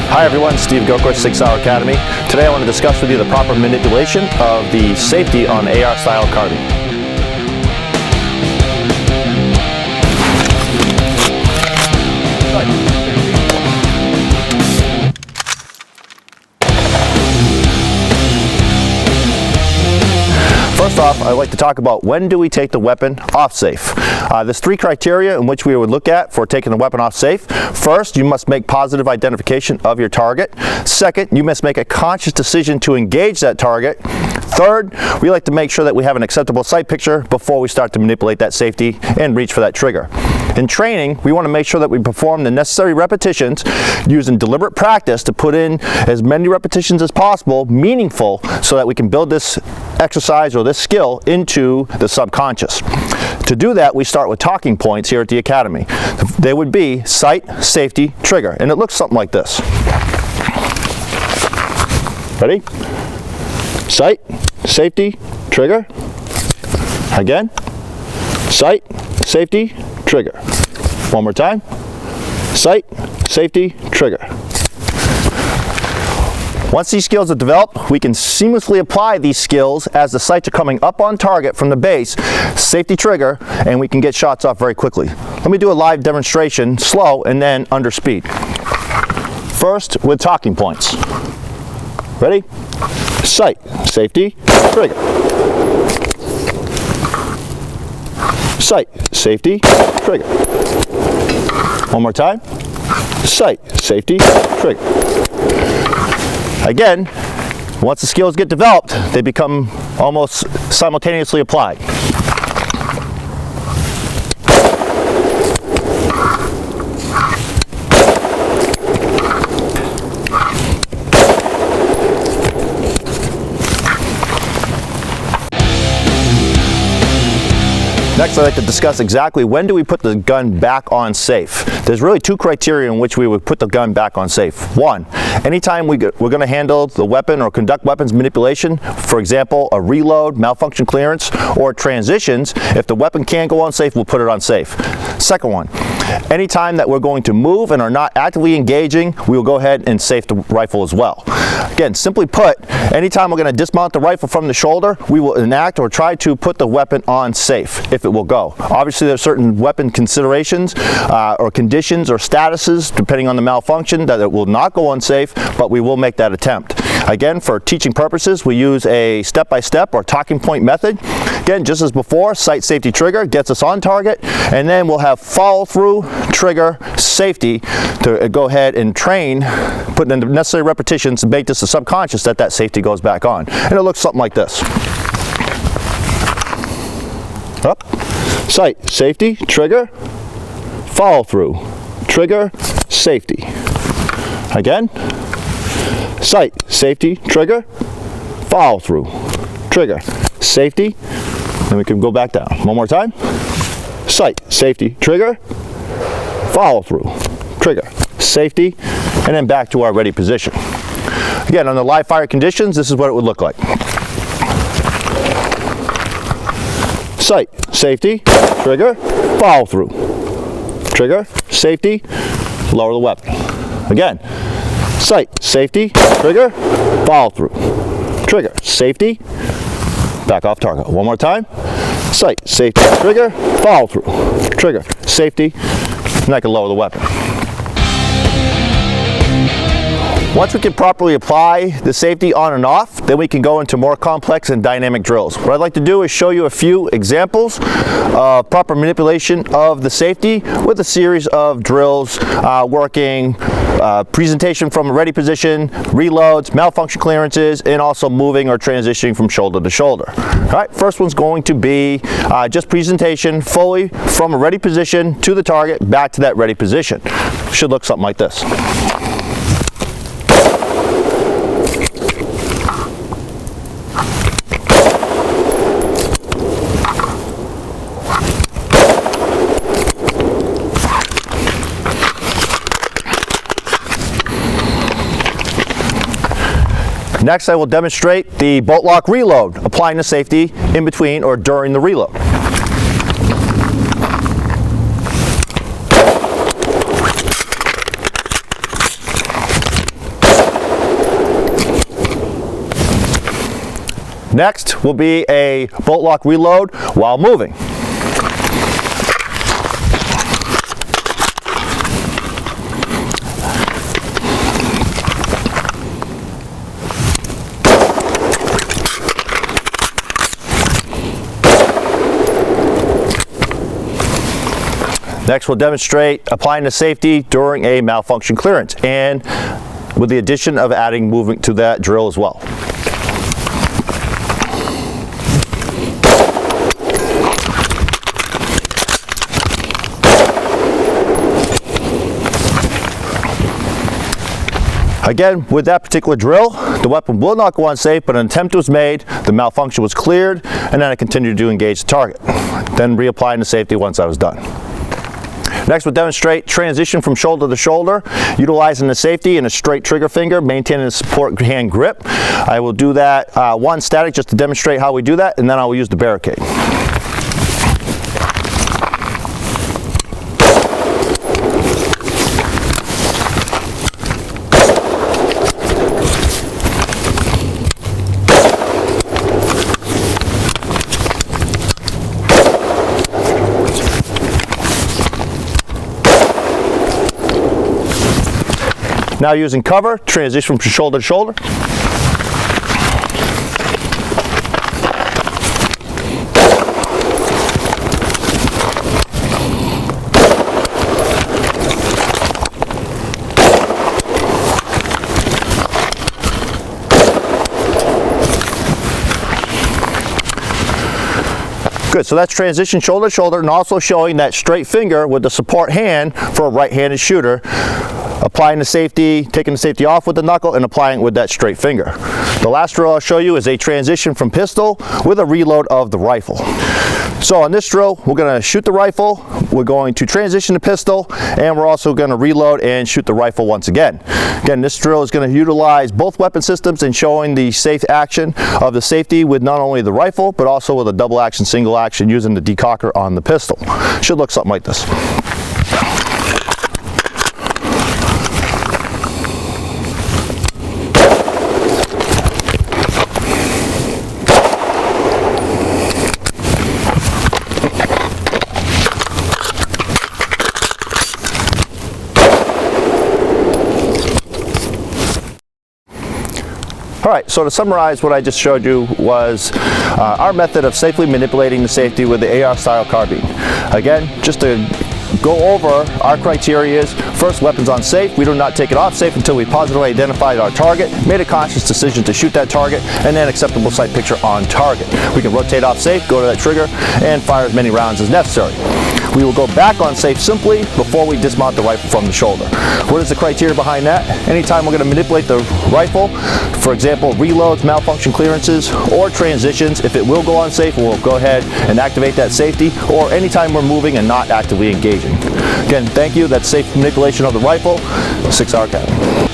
Hi everyone, Steve Gilcreast, SAUER Academy. Today I want to discuss with you the proper manipulation of the safety on AR-style carbine. First off, I'd like to talk about when do we take the weapon off safe. There's three criteria in which we would look at for taking the weapon off safe. First, you must make positive identification of your target. Second, you must make a conscious decision to engage that target. Third, we like to make sure that we have an acceptable sight picture before we start to manipulate that safety and reach for that trigger. In training, we want to make sure that we perform the necessary repetitions using deliberate practice to put in as many repetitions as possible, meaningful, so that we can build this exercise or this skill into the subconscious. To do that, we start with talking points here at the Academy. They would be sight, safety, trigger, and it looks something like this. Ready? Sight, safety, trigger. Again. Sight, safety, trigger. One more time. Sight, safety, trigger. Once these skills are developed, we can seamlessly apply these skills as the sights are coming up on target from the base, safety trigger, and we can get shots off very quickly. Let me do a live demonstration, slow and then under speed. First, with talking points. Ready? Sight, safety, trigger. Sight, safety, trigger. One more time. Sight, safety, trigger. Again, once the skills get developed, they become almost simultaneously applied. Next, I'd like to discuss exactly when do we put the gun back on safe. There's really two criteria in which we would put the gun back on safe. One, anytime we're going to handle the weapon or conduct weapons manipulation, for example, a reload, malfunction clearance, or transitions, if the weapon can go on safe, we'll put it on safe. Second one, anytime that we're going to move and are not actively engaging, we will go ahead and safe the rifle as well. Again, simply put, anytime we're going to dismount the rifle from the shoulder, we will enact or try to put the weapon on safe, if it will go. Obviously, there are certain weapon considerations or conditions or statuses, depending on the malfunction, that it will not go on safe, but we will make that attempt. Again, for teaching purposes, we use a step-by-step or talking point method. Again, just as before, sight, safety, trigger gets us on target, and then we'll have follow-through, trigger, safety to go ahead and train, put in the necessary repetitions to make this a subconscious that that safety goes back on. And it looks something like this. Up, sight, safety, trigger, follow-through, trigger, safety. Again, sight, safety, trigger, follow-through, trigger, safety, and we can go back down. One more time. Sight, safety, trigger, follow-through, trigger, safety, and then back to our ready position. Again, under live fire conditions, this is what it would look like. Sight, safety, trigger, follow-through, trigger, safety, lower the weapon. Again, sight, safety, trigger, follow-through, trigger, safety, back off target. One more time. Sight, safety, trigger, follow-through, trigger, safety, and I can lower the weapon. Once we can properly apply the safety on and off, then we can go into more complex and dynamic drills. What I'd like to do is show you a few examples of proper manipulation of the safety with a series of drills working presentation from a ready position, reloads, malfunction clearances, and also moving or transitioning from shoulder to shoulder. All right, first one's going to be just presentation fully from a ready position to the target, back to that ready position. Should look something like this. Next, I will demonstrate the bolt lock reload, applying the safety in between or during the reload. Next will be a bolt lock reload while moving. Next, we'll demonstrate applying the safety during a malfunction clearance, and with the addition of adding movement to that drill as well. Again, with that particular drill, the weapon will not go unsafe, but an attempt was made, the malfunction was cleared, and then I continued to engage the target. Then reapplying the safety once I was done. Next, we'll demonstrate transition from shoulder to shoulder, utilizing the safety and a straight trigger finger, maintaining the support hand grip. I will do that one static just to demonstrate how we do that, and then I will use the barricade. Now using cover, transition from shoulder to shoulder. Good, so that's transition shoulder to shoulder, and also showing that straight finger with the support hand for a right-handed shooter. Applying the safety, taking the safety off with the knuckle, and applying it with that straight finger. The last drill I'll show you is a transition from pistol with a reload of the rifle. So on this drill, we're going to shoot the rifle, we're going to transition to pistol, and we're also going to reload and shoot the rifle once again. Again, this drill is going to utilize both weapon systems and showing the safe action of the safety with not only the rifle, but also with a double action, single action using the decocker on the pistol. Should look something like this. All right, so to summarize, what I just showed you was our method of safely manipulating the safety with the AR-style carbine. Again, just to go over our criteria is, first, weapons on safe. We do not take it off safe until we positively identified our target, made a conscious decision to shoot that target, and then acceptable sight picture on target. We can rotate off safe, go to that trigger, and fire as many rounds as necessary. We will go back on safe simply before we dismount the rifle from the shoulder. What is the criteria behind that? Anytime we're going to manipulate the rifle, for example, reloads, malfunction clearances, or transitions, if it will go unsafe, we'll go ahead and activate that safety, or anytime we're moving and not actively engaging. Again, thank you. That's safe manipulation of the rifle, 6 Hour Academy.